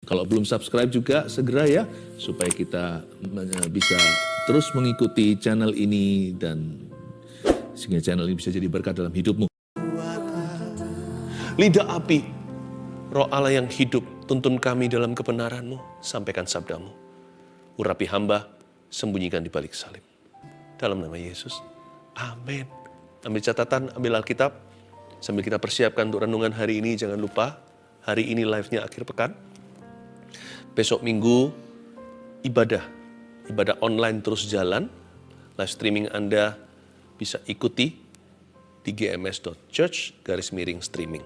Kalau belum subscribe juga segera ya, supaya kita bisa terus mengikuti channel ini dan sehingga channel ini bisa jadi berkat dalam hidupmu. Lidah api, Roh Allah yang hidup, tuntun kami dalam kebenaran-Mu, sampaikan sabda-Mu. Urapi hamba, sembunyikan di balik salib. Dalam nama Yesus, amin. Ambil catatan, ambil Alkitab, sambil kita persiapkan untuk renungan hari ini, jangan lupa, hari ini live-nya akhir pekan. Besok Minggu, ibadah online terus jalan. Live streaming Anda bisa ikuti di gms.church/streaming.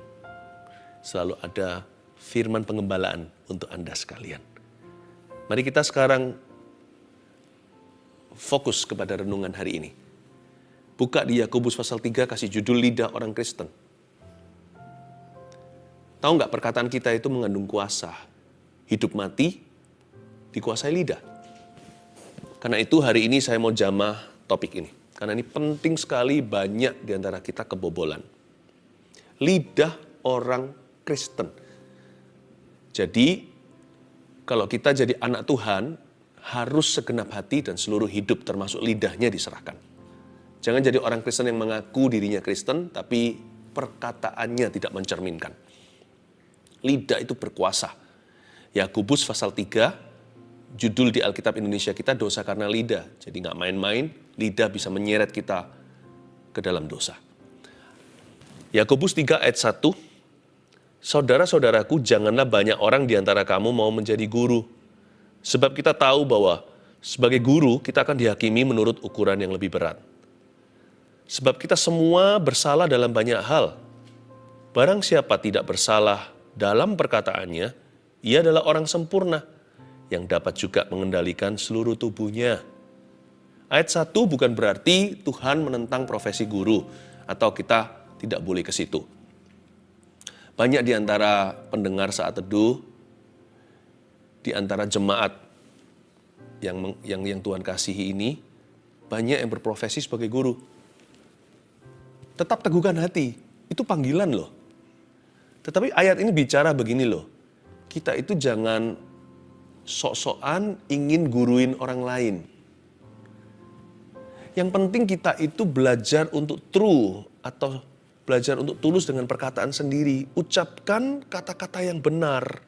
Selalu ada firman pengembalaan untuk Anda sekalian. Mari kita sekarang fokus kepada renungan hari ini. Buka di Yakobus pasal 3, kasih judul Lidah Orang Kristen. Tahu nggak perkataan kita itu mengandung kuasa? Hidup mati dikuasai lidah. Karena itu hari ini saya mau jamah topik ini. Karena ini penting sekali, banyak di antara kita kebobolan. Lidah orang Kristen. Jadi, kalau kita jadi anak Tuhan, harus segenap hati dan seluruh hidup termasuk lidahnya diserahkan. Jangan jadi orang Kristen yang mengaku dirinya Kristen, tapi perkataannya tidak mencerminkan. Lidah itu berkuasa. Yakobus pasal 3, judul di Alkitab Indonesia kita dosa karena lidah. Jadi nggak main-main, lidah bisa menyeret kita ke dalam dosa. Yakobus 3 ayat 1, saudara-saudaraku, janganlah banyak orang di antara kamu mau menjadi guru. Sebab kita tahu bahwa sebagai guru kita akan dihakimi menurut ukuran yang lebih berat. Sebab kita semua bersalah dalam banyak hal. Barang siapa tidak bersalah dalam perkataannya, ia adalah orang sempurna yang dapat juga mengendalikan seluruh tubuhnya. Ayat 1 bukan berarti Tuhan menentang profesi guru atau kita tidak boleh ke situ. Banyak di antara pendengar saat teduh, di antara jemaat yang Tuhan kasihi ini, banyak yang berprofesi sebagai guru. Tetap teguhkan hati, itu panggilan loh. Tetapi ayat ini bicara begini loh, kita itu jangan sok-sokan ingin guruin orang lain. Yang penting kita itu belajar untuk true atau belajar untuk tulus dengan perkataan sendiri. Ucapkan kata-kata yang benar.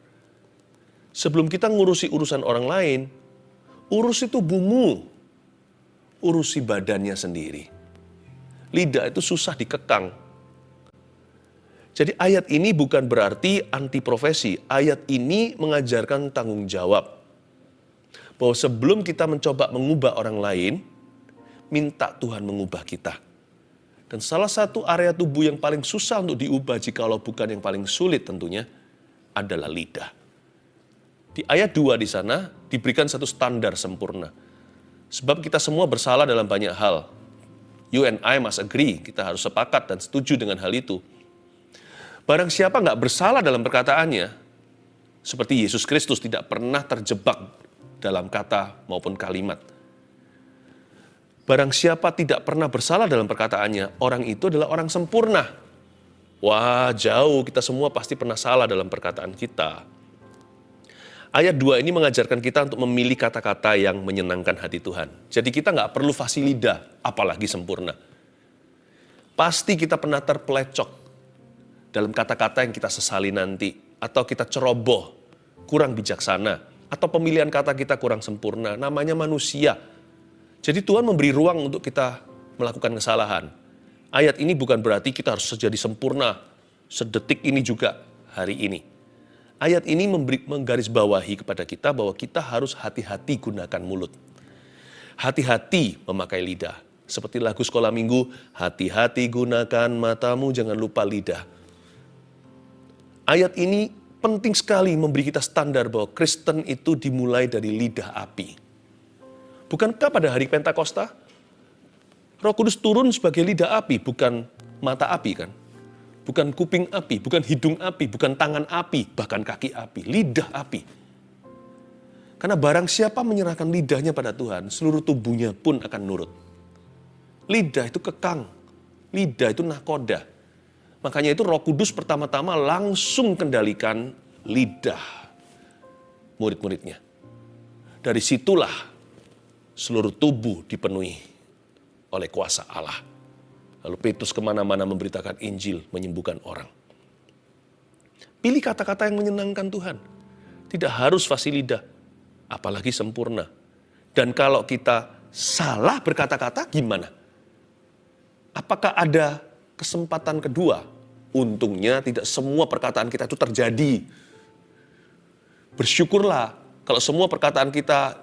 Sebelum kita ngurusi urusan orang lain, urusi tubuhmu, urusi badannya sendiri. Lidah itu susah dikekang. Jadi ayat ini bukan berarti anti profesi. Ayat ini mengajarkan tanggung jawab. Bahwa sebelum kita mencoba mengubah orang lain, minta Tuhan mengubah kita. Dan salah satu area tubuh yang paling susah untuk diubah, jikalau bukan yang paling sulit tentunya, adalah lidah. Di ayat 2 di sana diberikan satu standar sempurna. Sebab kita semua bersalah dalam banyak hal. You and I must agree, kita harus sepakat dan setuju dengan hal itu. Barang siapa nggak bersalah dalam perkataannya, seperti Yesus Kristus tidak pernah terjebak dalam kata maupun kalimat. Barang siapa tidak pernah bersalah dalam perkataannya, orang itu adalah orang sempurna. Wah, jauh, kita semua pasti pernah salah dalam perkataan kita. Ayat 2 ini mengajarkan kita untuk memilih kata-kata yang menyenangkan hati Tuhan. Jadi kita nggak perlu fasih lidah, apalagi sempurna. Pasti kita pernah terpelecok dalam kata-kata yang kita sesali nanti, atau kita ceroboh, kurang bijaksana, atau pemilihan kata kita kurang sempurna, namanya manusia. Jadi Tuhan memberi ruang untuk kita melakukan kesalahan. Ayat ini bukan berarti kita harus jadi sempurna, sedetik ini juga hari ini. Ayat ini menggarisbawahi kepada kita bahwa kita harus hati-hati gunakan mulut. Hati-hati memakai lidah. Seperti lagu sekolah minggu, hati-hati gunakan matamu, jangan lupa lidah. Ayat ini penting sekali memberi kita standar bahwa Kristen itu dimulai dari lidah api. Bukankah pada hari Pentakosta, Roh Kudus turun sebagai lidah api, bukan mata api kan? Bukan kuping api, bukan hidung api, bukan tangan api, bahkan kaki api, lidah api. Karena barang siapa menyerahkan lidahnya pada Tuhan, seluruh tubuhnya pun akan nurut. Lidah itu kekang, lidah itu nahkoda. Makanya itu Roh Kudus pertama-tama langsung kendalikan lidah. murid-muridnya. Dari situlah seluruh tubuh dipenuhi oleh kuasa Allah. Lalu Petrus kemana-mana memberitakan Injil, menyembuhkan orang. Pilih kata-kata yang menyenangkan Tuhan. Tidak harus fasih lidah, apalagi sempurna. Dan kalau kita salah berkata-kata, gimana? Apakah ada kesempatan kedua? Untungnya tidak semua perkataan kita itu terjadi. Bersyukurlah kalau semua perkataan kita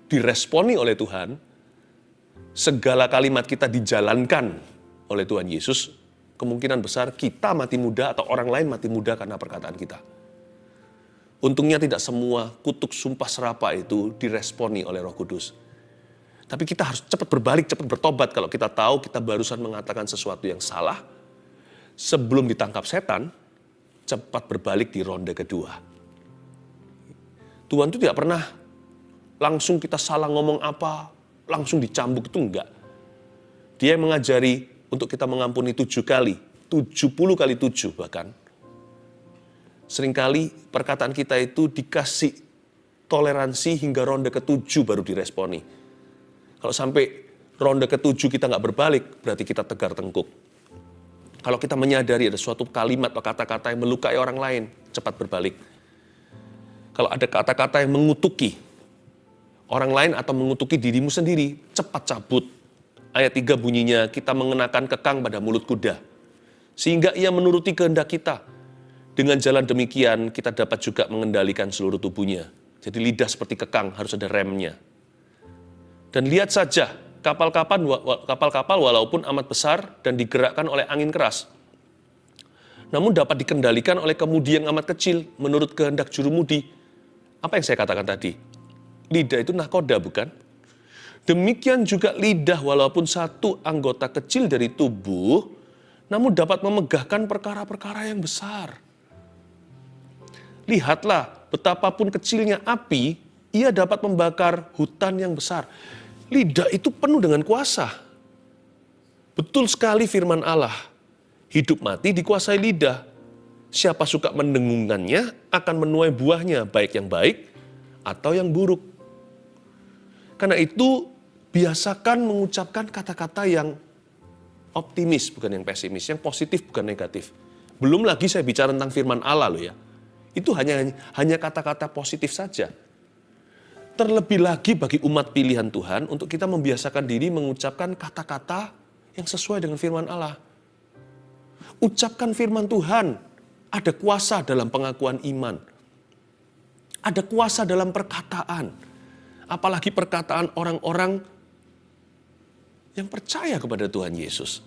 diresponi oleh Tuhan, segala kalimat kita dijalankan oleh Tuhan Yesus, kemungkinan besar kita mati muda atau orang lain mati muda karena perkataan kita. Untungnya tidak semua kutuk sumpah serapah itu diresponi oleh Roh Kudus. Tapi kita harus cepat berbalik, cepat bertobat kalau kita tahu kita barusan mengatakan sesuatu yang salah. Sebelum ditangkap setan, cepat berbalik di ronde kedua. Tuhan itu tidak pernah langsung kita salah ngomong apa, langsung dicambuk, itu enggak. Dia mengajari untuk kita mengampuni 7 kali, 70 kali 7 bahkan. Seringkali perkataan kita itu dikasih toleransi hingga ronde ke-7 baru diresponi. Kalau sampai ronde ke-7 kita nggak berbalik, berarti kita tegar tengkuk. Kalau kita menyadari ada suatu kalimat atau kata-kata yang melukai orang lain, cepat berbalik. Kalau ada kata-kata yang mengutuki orang lain atau mengutuki dirimu sendiri, cepat cabut. Ayat 3 bunyinya, kita mengenakan kekang pada mulut kuda, sehingga ia menuruti kehendak kita. Dengan jalan demikian, kita dapat juga mengendalikan seluruh tubuhnya. Jadi lidah seperti kekang, harus ada remnya. Dan lihat saja, kapal-kapal walaupun amat besar dan digerakkan oleh angin keras, namun dapat dikendalikan oleh kemudi yang amat kecil menurut kehendak jurumudi. Apa yang saya katakan tadi? Lidah itu nahkoda, bukan? Demikian juga lidah walaupun satu anggota kecil dari tubuh, namun dapat memegahkan perkara-perkara yang besar. Lihatlah, betapapun kecilnya api, ia dapat membakar hutan yang besar. Lidah itu penuh dengan kuasa. Betul sekali firman Allah. Hidup mati dikuasai lidah. Siapa suka mendengungkannya akan menuai buahnya, baik yang baik atau yang buruk. Karena itu, biasakan mengucapkan kata-kata yang optimis, bukan yang pesimis, yang positif, bukan negatif. Belum lagi saya bicara tentang firman Allah loh ya. Itu hanya kata-kata positif saja. Terlebih lagi bagi umat pilihan Tuhan untuk kita membiasakan diri mengucapkan kata-kata yang sesuai dengan firman Allah. Ucapkan firman Tuhan. Ada kuasa dalam pengakuan iman. Ada kuasa dalam perkataan. Apalagi perkataan orang-orang yang percaya kepada Tuhan Yesus.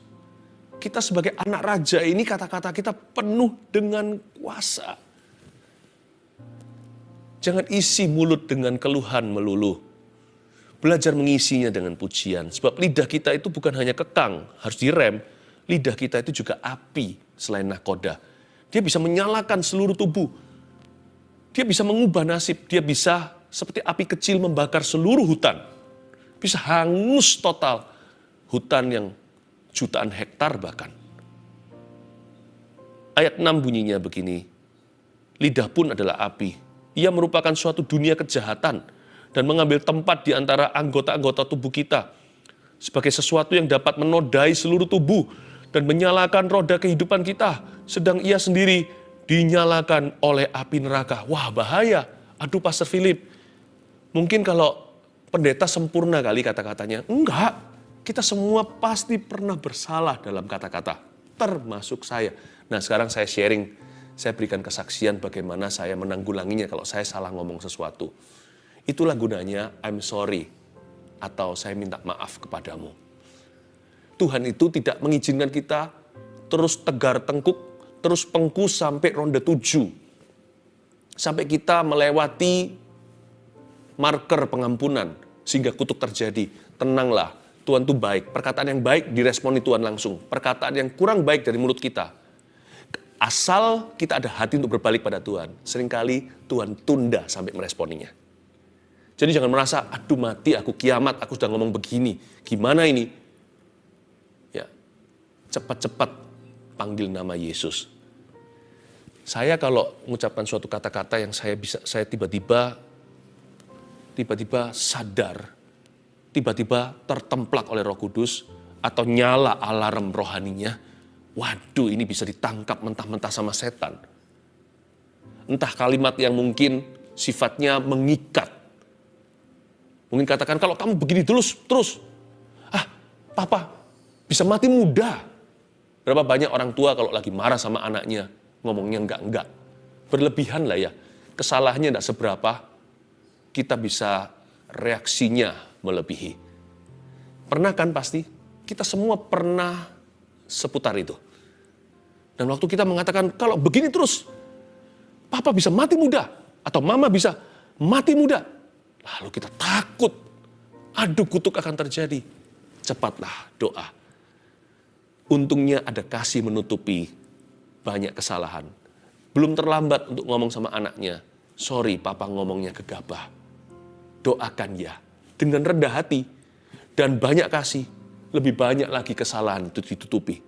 Kita sebagai anak raja ini kata-kata kita penuh dengan kuasa. Jangan isi mulut dengan keluhan melulu. Belajar mengisinya dengan pujian. Sebab lidah kita itu bukan hanya kekang, harus direm. Lidah kita itu juga api selain nahkoda. Dia bisa menyalakan seluruh tubuh. Dia bisa mengubah nasib. Dia bisa seperti api kecil membakar seluruh hutan. Bisa hangus total hutan yang jutaan hektar bahkan. Ayat 6 bunyinya begini. Lidah pun adalah api. Ia merupakan suatu dunia kejahatan dan mengambil tempat di antara anggota-anggota tubuh kita sebagai sesuatu yang dapat menodai seluruh tubuh dan menyalakan roda kehidupan kita, sedang ia sendiri dinyalakan oleh api neraka. Wah, bahaya. Aduh, Pastor Philip, mungkin kalau pendeta sempurna kali kata-katanya. Enggak, kita semua pasti pernah bersalah dalam kata-kata, termasuk saya. Nah, sekarang saya sharing. Saya berikan kesaksian bagaimana saya menanggulanginya kalau saya salah ngomong sesuatu. Itulah gunanya I'm sorry atau saya minta maaf kepadamu. Tuhan itu tidak mengizinkan kita terus tegar tengkuk, terus pengku sampai ronde 7. Sampai kita melewati marker pengampunan sehingga kutuk terjadi. Tenanglah, Tuhan itu baik. Perkataan yang baik diresponi Tuhan langsung. Perkataan yang kurang baik dari mulut kita, asal kita ada hati untuk berbalik pada Tuhan, seringkali Tuhan tunda sampai meresponinya. Jadi jangan merasa, aduh mati, aku kiamat, aku sudah ngomong begini. Gimana ini? Ya, cepat-cepat panggil nama Yesus. Saya kalau mengucapkan suatu kata-kata yang saya tiba-tiba sadar, tiba-tiba tertemplak oleh Roh Kudus, atau nyala alarm rohaninya, waduh ini bisa ditangkap mentah-mentah sama setan. Entah kalimat yang mungkin sifatnya mengikat. Mungkin katakan, kalau kamu begini terus, papa bisa mati muda. Berapa banyak orang tua kalau lagi marah sama anaknya, ngomongnya enggak. Berlebihan lah ya. Kesalahannya enggak seberapa, kita bisa reaksinya melebihi. Pernah kan pasti? Kita semua pernah seputar itu. Dan waktu kita mengatakan, kalau begini terus, papa bisa mati muda. Atau mama bisa mati muda. Lalu kita takut. Adu kutuk akan terjadi. Cepatlah doa. Untungnya ada kasih menutupi banyak kesalahan. Belum terlambat untuk ngomong sama anaknya. Sorry, papa ngomongnya gegabah. Doakan ya. Dengan rendah hati. Dan banyak kasih. Lebih banyak lagi kesalahan itu ditutupi.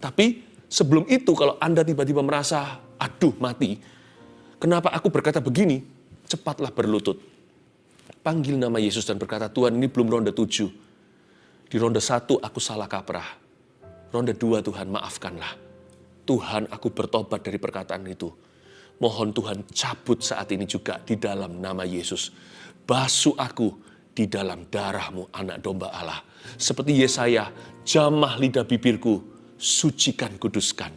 Tapi sebelum itu kalau Anda tiba-tiba merasa, aduh mati. Kenapa aku berkata begini? Cepatlah berlutut. Panggil nama Yesus dan berkata, Tuhan ini belum ronde 7. Di ronde 1 aku salah kaprah. Ronde 2 Tuhan maafkanlah. Tuhan aku bertobat dari perkataan itu. Mohon Tuhan cabut saat ini juga di dalam nama Yesus. Basuh aku di dalam darah-Mu anak domba Allah. Seperti Yesaya, jamah lidah bibirku, sucikan kuduskan.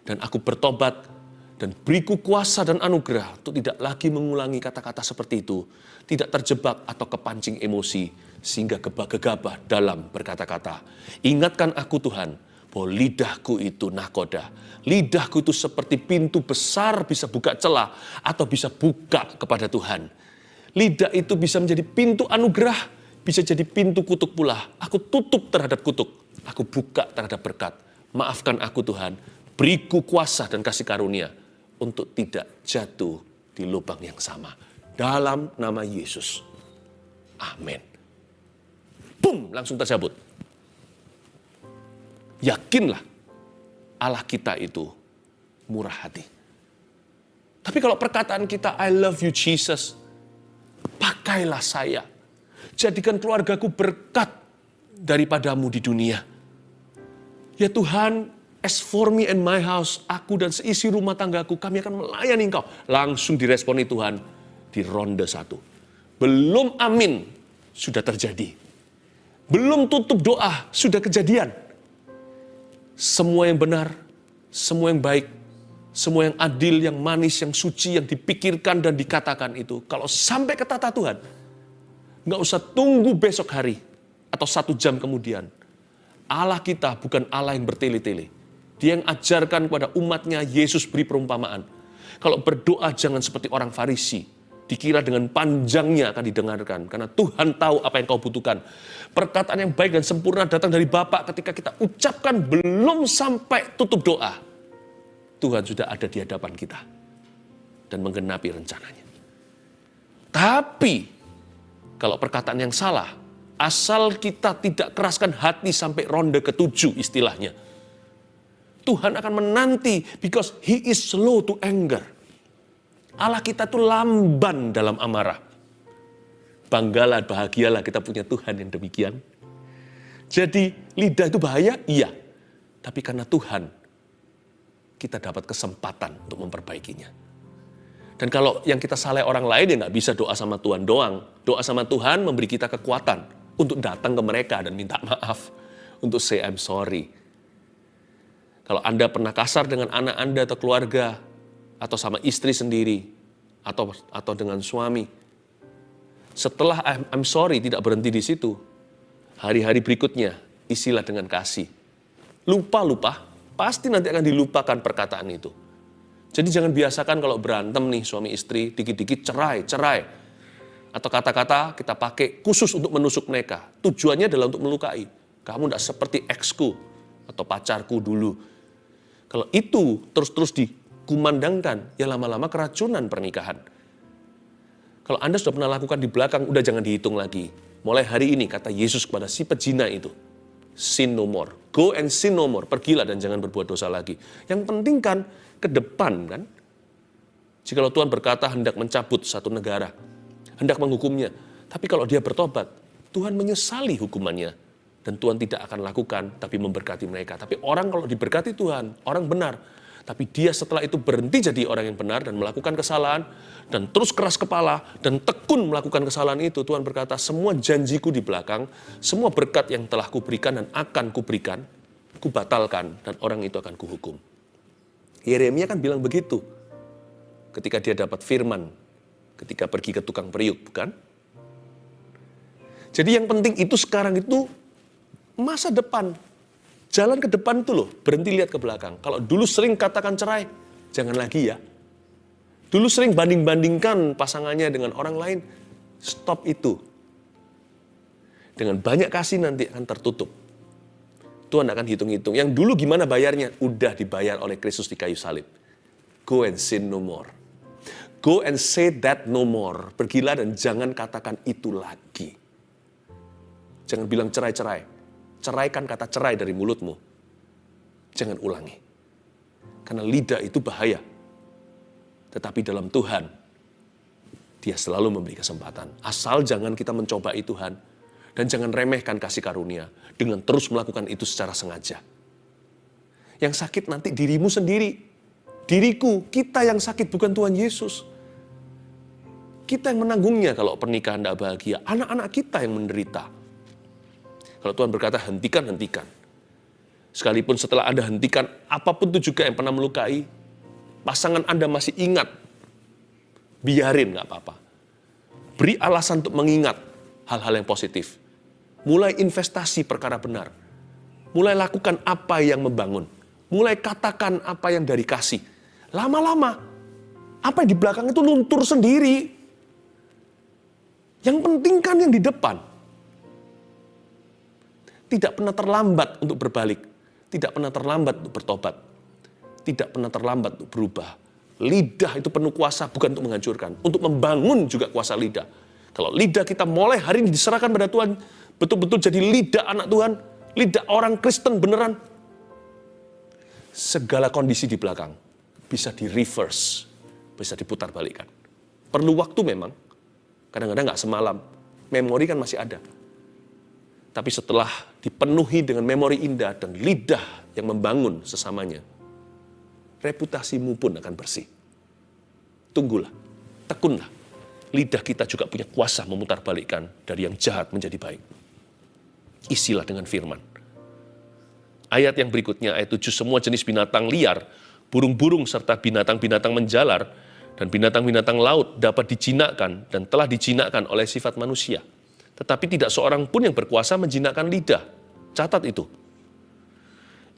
Dan aku bertobat dan beriku kuasa dan anugerah untuk tidak lagi mengulangi kata-kata seperti itu. Tidak terjebak atau kepancing emosi sehingga gegabah dalam berkata-kata. Ingatkan aku Tuhan bahwa lidahku itu nakoda. Lidahku itu seperti pintu besar bisa buka celah atau bisa buka kepada Tuhan. Lidah itu bisa menjadi pintu anugerah, bisa jadi pintu kutuk pula. Aku tutup terhadap kutuk, aku buka terhadap berkat. Maafkan aku Tuhan, beriku kuasa dan kasih karunia untuk tidak jatuh di lubang yang sama. Dalam nama Yesus. Amin. Boom, langsung tercabut. Yakinlah Allah kita itu murah hati. Tapi kalau perkataan kita, I love you Jesus, pakailah saya. Jadikan keluargaku berkat daripadamu di dunia. Ya Tuhan, as for me and my house, aku dan seisi rumah tanggaku, kami akan melayani Engkau. Langsung diresponi Tuhan di ronde 1. Belum amin, sudah terjadi. Belum tutup doa, sudah kejadian. Semua yang benar, semua yang baik, semua yang adil, yang manis, yang suci, yang dipikirkan dan dikatakan itu. Kalau sampai ke tata Tuhan, nggak usah tunggu besok hari atau 1 jam kemudian. Allah kita bukan Allah yang bertele-tele. Dia yang ajarkan kepada umatnya, Yesus beri perumpamaan. Kalau berdoa jangan seperti orang Farisi. Dikira dengan panjangnya akan didengarkan. Karena Tuhan tahu apa yang kau butuhkan. Perkataan yang baik dan sempurna datang dari Bapa ketika kita ucapkan belum sampai tutup doa. Tuhan sudah ada di hadapan kita. Dan menggenapi rencananya. Tapi, kalau perkataan yang salah, asal kita tidak keraskan hati sampai ronde ke-7 istilahnya. Tuhan akan menanti because He is slow to anger. Allah kita tuh lamban dalam amarah. Banggalah, bahagialah kita punya Tuhan yang demikian. Jadi lidah itu bahaya? Iya. Tapi karena Tuhan, kita dapat kesempatan untuk memperbaikinya. Dan kalau yang kita salah orang lain ya nggak bisa doa sama Tuhan doang. Doa sama Tuhan memberi kita kekuatan untuk datang ke mereka dan minta maaf. Untuk say I'm sorry. Kalau Anda pernah kasar dengan anak Anda atau keluarga, atau sama istri sendiri, atau dengan suami. Setelah I'm sorry tidak berhenti di situ. Hari-hari berikutnya isilah dengan kasih. Lupa, pasti nanti akan dilupakan perkataan itu. Jadi jangan biasakan kalau berantem nih suami istri, dikit-dikit cerai. Atau kata-kata kita pakai khusus untuk menusuk mereka. Tujuannya adalah untuk melukai. Kamu tidak seperti eksku atau pacarku dulu. Kalau itu terus-terus dikumandangkan, ya lama-lama keracunan pernikahan. Kalau Anda sudah pernah lakukan di belakang, udah jangan dihitung lagi. Mulai hari ini, kata Yesus kepada si pezina itu, sin no more. Go and sin no more. Pergilah dan jangan berbuat dosa lagi. Yang penting kan ke depan kan. Jikalau Tuhan berkata hendak mencabut satu negara, hendak menghukumnya. Tapi kalau dia bertobat, Tuhan menyesali hukumannya. Dan Tuhan tidak akan lakukan, tapi memberkati mereka. Tapi orang kalau diberkati Tuhan, orang benar. Tapi dia setelah itu berhenti jadi orang yang benar dan melakukan kesalahan. Dan terus keras kepala dan tekun melakukan kesalahan itu. Tuhan berkata, semua janjiku di belakang, semua berkat yang telah kuberikan dan akan kuberikan, kubatalkan dan orang itu akan kuhukum. Yeremia kan bilang begitu. Ketika dia dapat firman, ketika pergi ke tukang periuk, bukan? Jadi yang penting itu sekarang itu masa depan. Jalan ke depan itu loh, berhenti lihat ke belakang. Kalau dulu sering katakan cerai, jangan lagi ya. Dulu sering banding-bandingkan pasangannya dengan orang lain, stop itu. Dengan banyak kasih nanti akan tertutup. Tuhan akan hitung-hitung. Yang dulu gimana bayarnya? Udah dibayar oleh Kristus di kayu salib. Go and sin no more. Go and say that no more. Pergilah dan jangan katakan itu lagi. Jangan bilang cerai-cerai. Ceraikan kata cerai dari mulutmu. Jangan ulangi. Karena lidah itu bahaya. Tetapi dalam Tuhan, Dia selalu memberi kesempatan. Asal jangan kita mencobai Tuhan. Dan jangan remehkan kasih karunia. Dengan terus melakukan itu secara sengaja. Yang sakit nanti dirimu sendiri. Diriku, kita yang sakit bukan Tuhan Yesus. Kita yang menanggungnya kalau pernikahan tidak bahagia. Anak-anak kita yang menderita. Kalau Tuhan berkata, hentikan, hentikan. Sekalipun setelah Anda hentikan, apapun itu juga yang pernah melukai, pasangan Anda masih ingat, biarin, nggak apa-apa. Beri alasan untuk mengingat hal-hal yang positif. Mulai investasi perkara benar. Mulai lakukan apa yang membangun. Mulai katakan apa yang dari kasih. Lama-lama, apa yang di belakang itu luntur sendiri. Yang penting kan yang di depan. Tidak pernah terlambat untuk berbalik. Tidak pernah terlambat untuk bertobat. Tidak pernah terlambat untuk berubah. Lidah itu penuh kuasa bukan untuk menghancurkan. Untuk membangun juga kuasa lidah. Kalau lidah kita mulai hari ini diserahkan pada Tuhan. Betul-betul jadi lidah anak Tuhan. Lidah orang Kristen beneran. Segala kondisi di belakang bisa di-reverse. Bisa diputar-balikan. Perlu waktu memang. Kadang-kadang nggak semalam. Memori kan masih ada. Tapi setelah dipenuhi dengan memori indah dan lidah yang membangun sesamanya, reputasimu pun akan bersih. Tunggulah, tekunlah. Lidah kita juga punya kuasa memutarbalikkan dari yang jahat menjadi baik. Isilah dengan firman. Ayat yang berikutnya, ayat 7, semua jenis binatang liar, burung-burung serta binatang-binatang menjalar, dan binatang-binatang laut dapat dijinakkan dan telah dijinakkan oleh sifat manusia. Tetapi tidak seorang pun yang berkuasa menjinakkan lidah. Catat itu.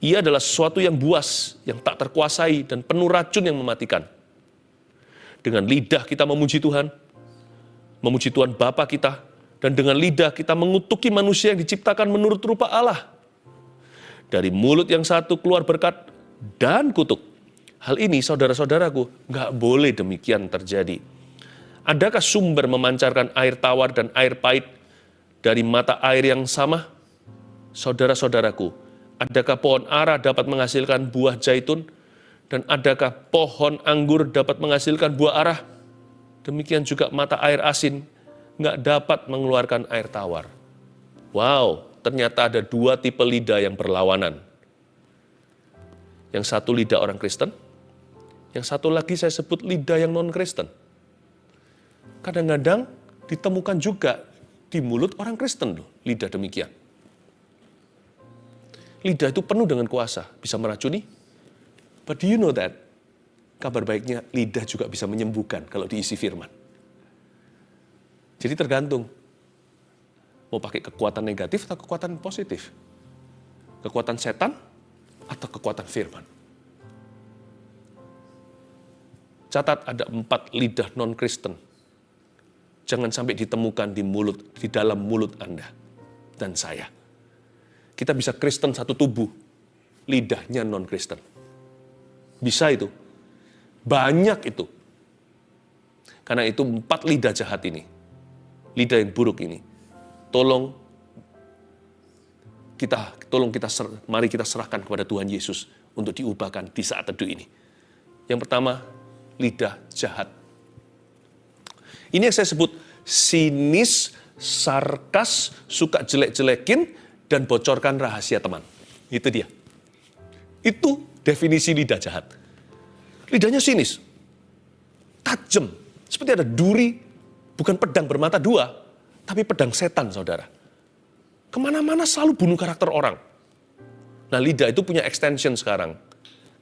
Ia adalah sesuatu yang buas, yang tak terkuasai, dan penuh racun yang mematikan. Dengan lidah kita memuji Tuhan Bapa kita, dan dengan lidah kita mengutuki manusia yang diciptakan menurut rupa Allah. Dari mulut yang satu keluar berkat dan kutuk. Hal ini, saudara-saudaraku, nggak boleh demikian terjadi. Adakah sumber memancarkan air tawar dan air pahit dari mata air yang sama? Saudara-saudaraku, adakah pohon ara dapat menghasilkan buah zaitun? Dan adakah pohon anggur dapat menghasilkan buah arah? Demikian juga mata air asin nggak dapat mengeluarkan air tawar. Wow, ternyata ada dua tipe lidah yang berlawanan. Yang satu lidah orang Kristen, yang satu lagi saya sebut lidah yang non-Kristen. Kadang-kadang ditemukan juga di mulut orang Kristen loh, lidah demikian. Lidah itu penuh dengan kuasa, bisa meracuni. But do you know that? Kabar baiknya, lidah juga bisa menyembuhkan kalau diisi firman. Jadi tergantung. Mau pakai kekuatan negatif atau kekuatan positif? Kekuatan setan atau kekuatan firman? Catat ada 4 lidah non-Kristen. Jangan sampai ditemukan di dalam mulut Anda dan saya. Kita bisa Kristen satu tubuh, lidahnya non-Kristen. Bisa itu. Banyak itu. Karena itu 4 lidah jahat ini. Lidah yang buruk ini. Tolong mari kita serahkan kepada Tuhan Yesus untuk diubahkan di saat teduh ini. Yang pertama, lidah jahat. Ini yang saya sebut sinis, sarkas, suka jelek-jelekin, dan bocorkan rahasia teman. Itu dia. Itu definisi lidah jahat. Lidahnya sinis, tajam, seperti ada duri, bukan pedang bermata dua, tapi pedang setan, saudara. Kemana-mana selalu bunuh karakter orang. Nah, lidah itu punya extension sekarang.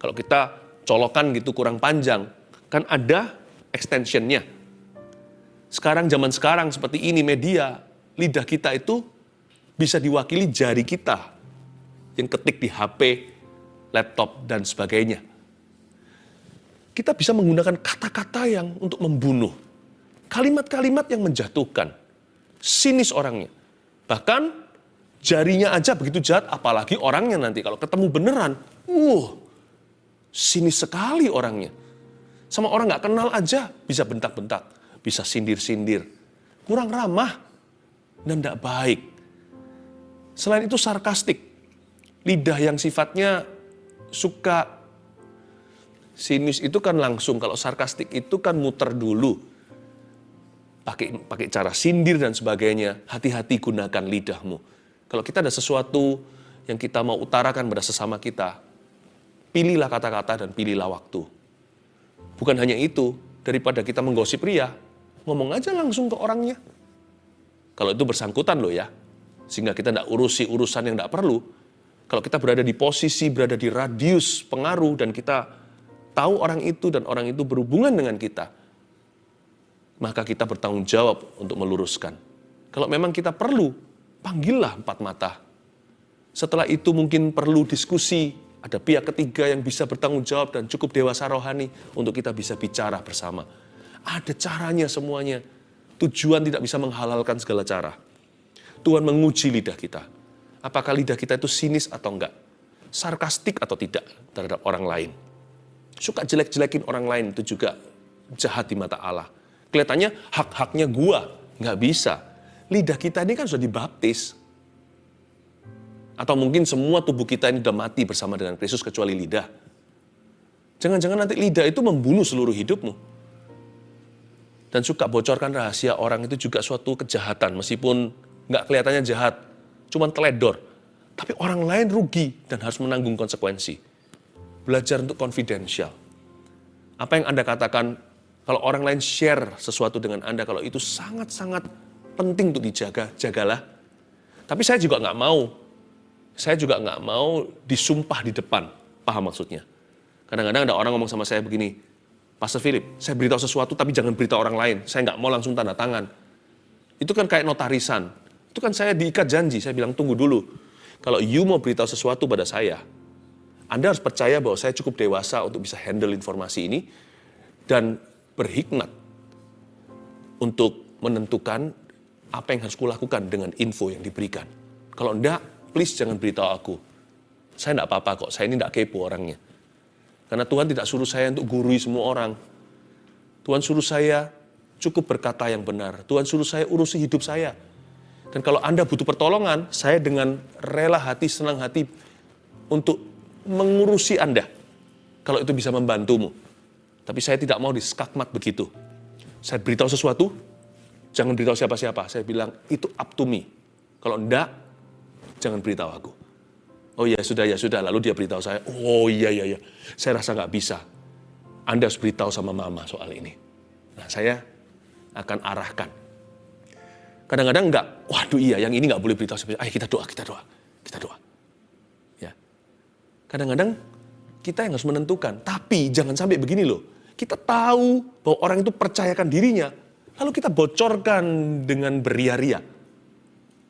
Kalau kita colokan gitu kurang panjang, kan ada extensionnya. Zaman sekarang seperti ini media, lidah kita itu bisa diwakili jari kita yang ketik di HP, laptop, dan sebagainya. Kita bisa menggunakan kata-kata yang untuk membunuh. Kalimat-kalimat yang menjatuhkan. Sinis orangnya. Bahkan jarinya aja begitu jahat, apalagi orangnya nanti. Kalau ketemu beneran, sinis sekali orangnya. Sama orang gak kenal aja bisa bentak-bentak, bisa sindir-sindir. Kurang ramah dan gak baik. Selain itu sarkastik. Lidah yang sifatnya suka sinis itu kan langsung, kalau sarkastik itu kan muter dulu. Pakai cara sindir dan sebagainya. Hati-hati gunakan lidahmu. Kalau kita ada sesuatu yang kita mau utarakan pada sesama kita, pilihlah kata-kata dan pilihlah waktu. Bukan hanya itu, daripada kita menggosip ria, ngomong aja langsung ke orangnya. Kalau itu bersangkutan loh ya, sehingga kita tidak urusi urusan yang tidak perlu. Kalau kita berada di posisi, berada di radius pengaruh, dan kita tahu orang itu dan orang itu berhubungan dengan kita, maka kita bertanggung jawab untuk meluruskan. Kalau memang kita perlu, panggillah 4 mata. Setelah itu mungkin perlu diskusi, ada pihak ketiga yang bisa bertanggung jawab dan cukup dewasa rohani untuk kita bisa bicara bersama. Ada caranya semuanya. Tujuan tidak bisa menghalalkan segala cara. Tuhan menguji lidah kita. Apakah lidah kita itu sinis atau enggak? Sarkastik atau tidak terhadap orang lain? Suka jelek-jelekin orang lain itu juga jahat di mata Allah. Kelihatannya hak-haknya gua, nggak bisa. Lidah kita ini kan sudah dibaptis. Atau mungkin semua tubuh kita ini sudah mati bersama dengan Kristus kecuali lidah. Jangan-jangan nanti lidah itu membunuh seluruh hidupmu. Dan suka bocorkan rahasia orang itu juga suatu kejahatan. Meskipun nggak kelihatannya jahat, cuman teledor. Tapi orang lain rugi dan harus menanggung konsekuensi. Belajar untuk confidential. Apa yang Anda katakan, kalau orang lain share sesuatu dengan Anda, kalau itu sangat-sangat penting untuk dijaga, jagalah. Tapi saya juga nggak mau disumpah di depan. Paham maksudnya? Kadang-kadang ada orang ngomong sama saya begini, Pastor Philip, saya beritahu sesuatu tapi jangan beritahu orang lain. Saya nggak mau langsung tanda tangan. Itu kan kayak notarisan. Itu kan saya diikat janji. Saya bilang tunggu dulu. Kalau you mau beritahu sesuatu pada saya, Anda harus percaya bahwa saya cukup dewasa untuk bisa handle informasi ini dan berhikmat untuk menentukan apa yang harus kulakukan dengan info yang diberikan. Kalau enggak, please jangan beritahu aku. Saya enggak apa-apa kok, saya ini enggak kepo orangnya. Karena Tuhan tidak suruh saya untuk gurui semua orang. Tuhan suruh saya cukup berkata yang benar. Tuhan suruh saya urusi hidup saya. Dan kalau Anda butuh pertolongan, saya dengan rela hati, senang hati untuk mengurusi Anda. Kalau itu bisa membantumu. Tapi saya tidak mau diskakmat begitu. Saya beritahu sesuatu, jangan beritahu siapa-siapa. Saya bilang, itu up to me. Kalau enggak, jangan beritahu aku. Oh ya sudah. Lalu dia beritahu saya, oh iya. Saya rasa nggak bisa. Anda harus beritahu sama mama soal ini. Nah, saya akan arahkan. Kadang-kadang enggak, waduh iya, yang ini nggak boleh beritahu siapa. Ayo kita doa. Ya. Kadang-kadang kita yang harus menentukan. Tapi jangan sampai begini loh. Kita tahu bahwa orang itu percayakan dirinya, lalu kita bocorkan dengan beria-ria.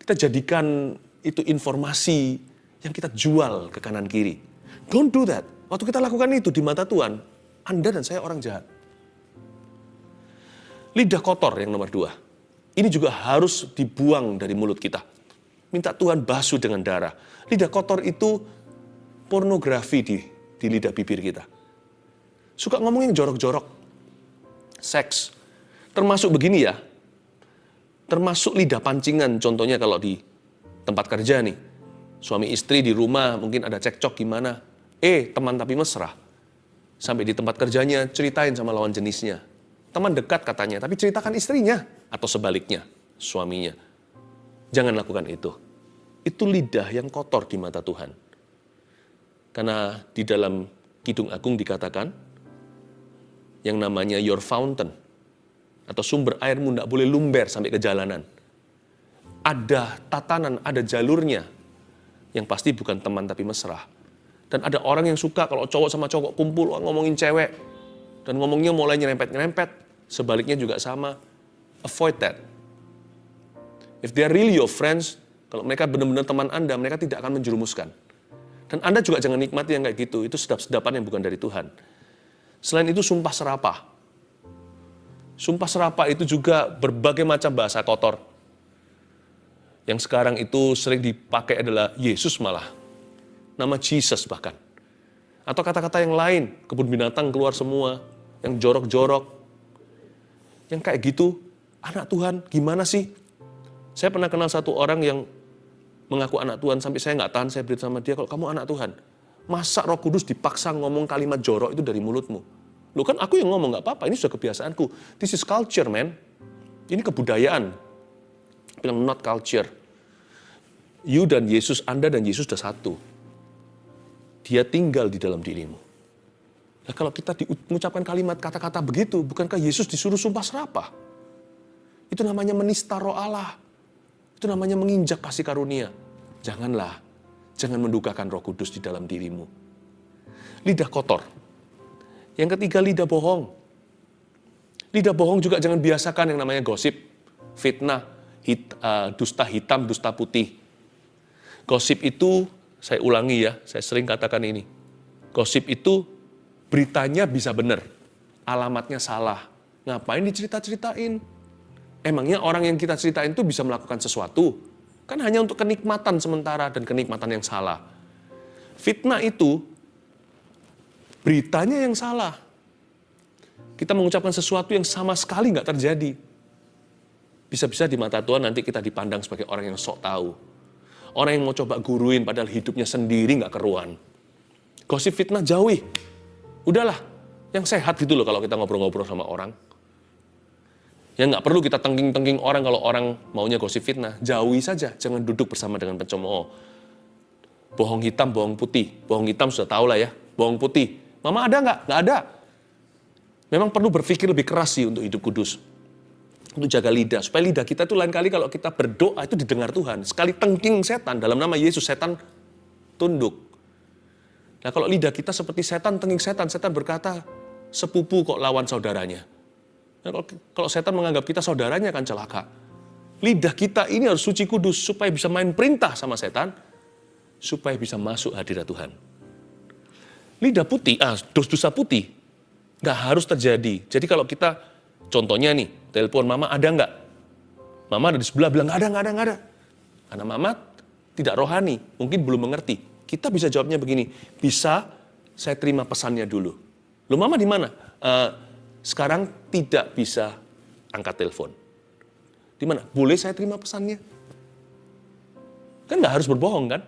Kita jadikan itu informasi yang kita jual ke kanan kiri. Don't do that. Waktu kita lakukan itu di mata Tuhan, Anda dan saya orang jahat. Lidah kotor yang nomor 2. Ini juga harus dibuang dari mulut kita. Minta Tuhan basuh dengan darah. Lidah kotor itu pornografi di lidah bibir kita. Suka ngomong yang jorok-jorok. Seks. Termasuk begini ya. Termasuk lidah pancingan, contohnya kalau di tempat kerja nih. Suami istri di rumah mungkin ada cekcok gimana. Teman tapi mesra. Sampai di tempat kerjanya ceritain sama lawan jenisnya. Teman dekat katanya, tapi ceritakan istrinya. Atau sebaliknya, suaminya. Jangan lakukan itu. Itu lidah yang kotor di mata Tuhan. Karena di dalam Kidung Agung dikatakan, yang namanya your fountain, atau sumber airmu tidak boleh lumber sampai ke jalanan. Ada tatanan, ada jalurnya, yang pasti bukan teman tapi mesra. Dan ada orang yang suka kalau cowok sama cowok kumpul ngomongin cewek. Dan ngomongnya mulai nyerempet-nyerempet. Sebaliknya juga sama. Avoid that. If they are really your friends, kalau mereka benar-benar teman Anda, mereka tidak akan menjerumuskan. Dan Anda juga jangan nikmati yang kayak gitu. Itu sedap-sedapan yang bukan dari Tuhan. Selain itu sumpah serapah. Sumpah serapah itu juga berbagai macam bahasa kotor. Yang sekarang itu sering dipakai adalah Yesus malah. Nama Jesus bahkan. Atau kata-kata yang lain, kebun binatang keluar semua, yang jorok-jorok. Yang kayak gitu, anak Tuhan gimana sih? Saya pernah kenal satu orang yang mengaku anak Tuhan, sampai saya nggak tahan, saya beri sama dia, kalau kamu anak Tuhan, masa Roh Kudus dipaksa ngomong kalimat jorok itu dari mulutmu? Loh kan aku yang ngomong, nggak apa-apa, ini sudah kebiasaanku. This is culture, man. Ini kebudayaan. Bilang not culture. You dan Yesus, Anda dan Yesus sudah satu. Dia tinggal di dalam dirimu. Nah, kalau kita mengucapkan kalimat kata-kata begitu, bukankah Yesus disuruh sumpah serapah? Itu namanya menista Roh Allah. Itu namanya menginjak kasih karunia. Janganlah, jangan mendukakan Roh Kudus di dalam dirimu. Lidah kotor. Yang ketiga, lidah bohong. Lidah bohong juga jangan biasakan yang namanya gosip, fitnah, dusta hitam, dusta putih. Gosip itu, saya ulangi ya, saya sering katakan ini. Gosip itu beritanya bisa benar, alamatnya salah. Ngapain dicerita-ceritain? Emangnya orang yang kita ceritain itu bisa melakukan sesuatu? Kan hanya untuk kenikmatan sementara dan kenikmatan yang salah. Fitnah itu beritanya yang salah. Kita mengucapkan sesuatu yang sama sekali nggak terjadi. Bisa-bisa di mata Tuhan nanti kita dipandang sebagai orang yang sok tahu. Orang yang mau coba guruin padahal hidupnya sendiri nggak keruan. Gosip fitnah jauhi. Udahlah, yang sehat gitu loh kalau kita ngobrol-ngobrol sama orang. Yang nggak perlu kita tengking-tengking orang kalau orang maunya gosip fitnah. Jauhi saja, jangan duduk bersama dengan pencemooh. Bohong hitam, bohong putih. Bohong hitam sudah tahu lah ya, bohong putih. Mama ada nggak? Nggak ada. Memang perlu berpikir lebih keras sih untuk hidup kudus. Untuk jaga lidah, supaya lidah kita itu lain kali kalau kita berdoa itu didengar Tuhan. Sekali tengking setan, dalam nama Yesus, setan tunduk. Nah kalau lidah kita seperti setan, tengking setan, setan berkata, sepupu kok lawan saudaranya. Nah, kalau setan menganggap kita saudaranya akan celaka. Lidah kita ini harus suci kudus, supaya bisa main perintah sama setan, supaya bisa masuk hadirat Tuhan. Lidah putih, dosa putih, nggak harus terjadi. Jadi kalau kita, contohnya nih, telepon mama ada nggak? Mama ada di sebelah bilang nggak ada. Karena mama tidak rohani, mungkin belum mengerti. Kita bisa jawabnya begini, bisa saya terima pesannya dulu. Loh mama di mana? Sekarang tidak bisa angkat telepon. Di mana? Boleh saya terima pesannya? Kan nggak harus berbohong kan?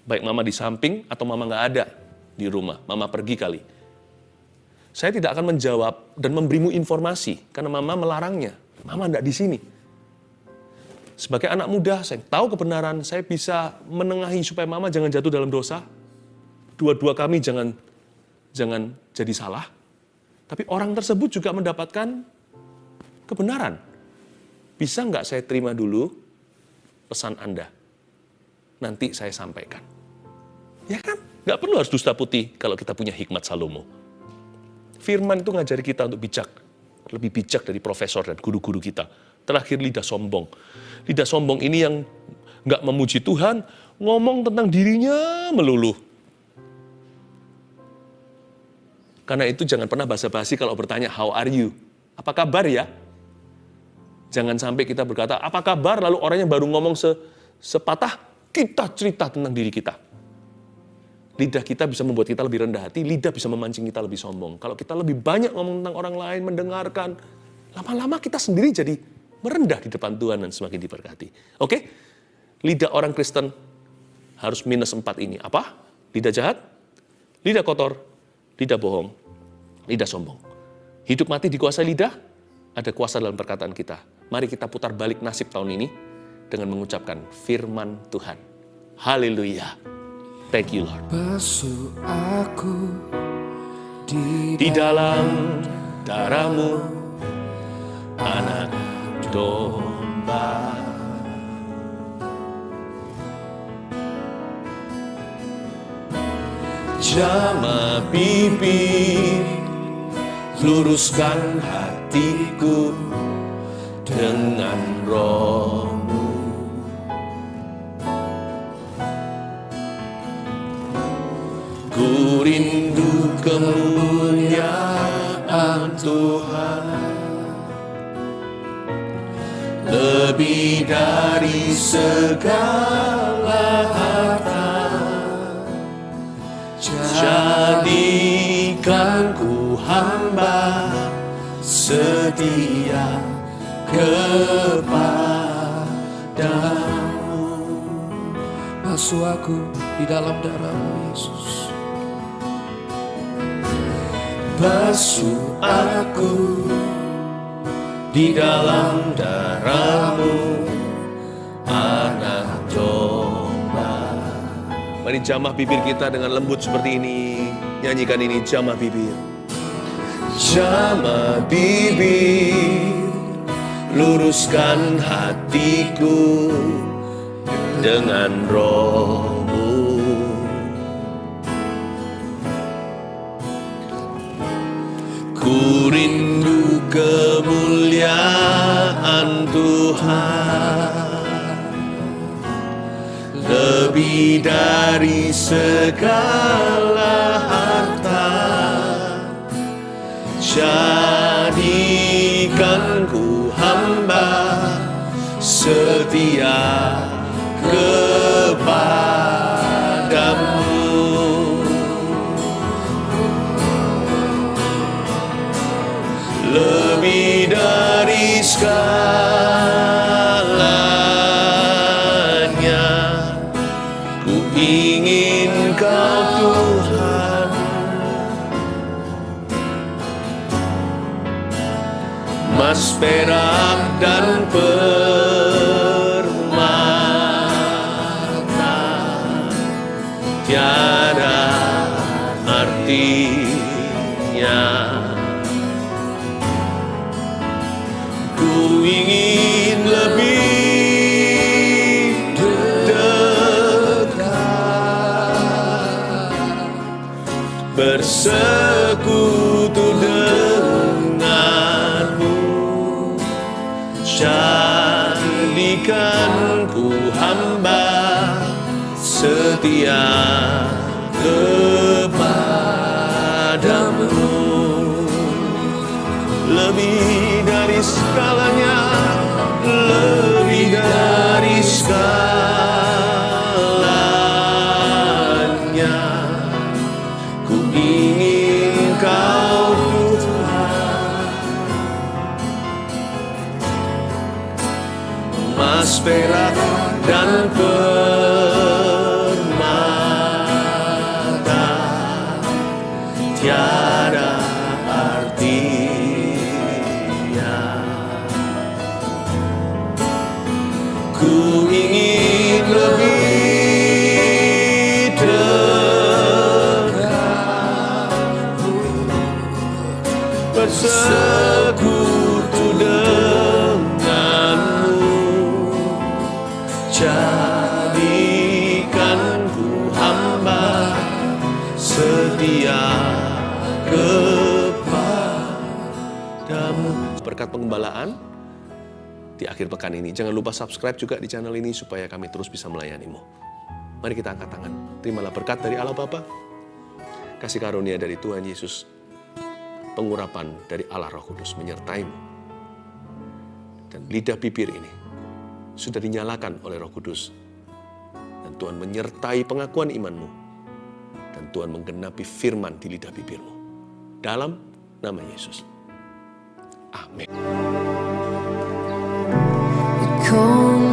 Baik mama di samping atau mama nggak ada di rumah, mama pergi kali. Saya tidak akan menjawab dan memberimu informasi karena mama melarangnya. Mama tidak di sini. Sebagai anak muda, saya tahu kebenaran, saya bisa menengahi supaya mama jangan jatuh dalam dosa. Dua-dua kami jangan jadi salah. Tapi orang tersebut juga mendapatkan kebenaran. Bisa nggak saya terima dulu pesan Anda? Nanti saya sampaikan. Ya kan? Nggak perlu harus dusta putih kalau kita punya hikmat Salomo. Firman itu ngajari kita untuk bijak. Lebih bijak dari profesor dan guru-guru kita. Terakhir lidah sombong. Lidah sombong ini yang nggak memuji Tuhan, ngomong tentang dirinya melulu. Karena itu jangan pernah basa-basi kalau bertanya, how are you? Apa kabar ya? Jangan sampai kita berkata, apa kabar? Lalu orangnya baru ngomong sepatah, kita cerita tentang diri kita. Lidah kita bisa membuat kita lebih rendah hati, lidah bisa memancing kita lebih sombong. Kalau kita lebih banyak ngomong tentang orang lain, mendengarkan, lama-lama kita sendiri jadi merendah di depan Tuhan dan semakin diberkati. Oke? Lidah orang Kristen harus minus 4 ini. Apa? Lidah jahat, lidah kotor, lidah bohong, lidah sombong. Hidup mati dikuasai lidah, ada kuasa dalam perkataan kita. Mari kita putar balik nasib tahun ini dengan mengucapkan firman Tuhan. Haleluya. Thank you Lord. Basuh aku Di dalam darah-Mu, anak domba. Jamah bibir, luruskan hatiku dengan Roh-Mu. Ku rindu kemuliaan Tuhan, lebih dari segala harta. Jadikan ku hamba setia kepadamu. basuh aku di dalam darah-Mu Yesus. Basuh aku di dalam darah-Mu, anak domba. Mari jamah bibir kita dengan lembut seperti ini. Nyanyikan ini, jamah bibir. Jamah bibir, luruskan hatiku dengan Roh-Mu. Ku rindu kemuliaan Tuhan, lebih dari segala harta. Jadikan ku hamba setia kepadamu. Lebih dari segalanya, ku ingin Kau Tuhan. Emas, perak, dan permata tiada artinya. Ku ingin lebih dekat, bersekutu denganmu. Jadikan ku hamba setia kepadamu. Lebih dari segalanya, lebih dari segalanya, ku ingin Kau Tuhan. Emas, perak, dan permata tiada artinya. Ku ingin lebih dekat, bersekutu denganmu. Jadikan ku hamba setia kepadamu. Berkat penggembalaan di akhir pekan ini, jangan lupa subscribe juga di channel ini supaya kami terus bisa melayanimu. Mari kita angkat tangan. Terimalah berkat dari Allah Bapa, kasih karunia dari Tuhan Yesus, pengurapan dari Allah Roh Kudus menyertaimu. Dan lidah bibir ini sudah dinyalakan oleh Roh Kudus. Dan Tuhan menyertai pengakuan imanmu. Dan Tuhan menggenapi firman di lidah bibirmu. Dalam nama Yesus. Amin. Kau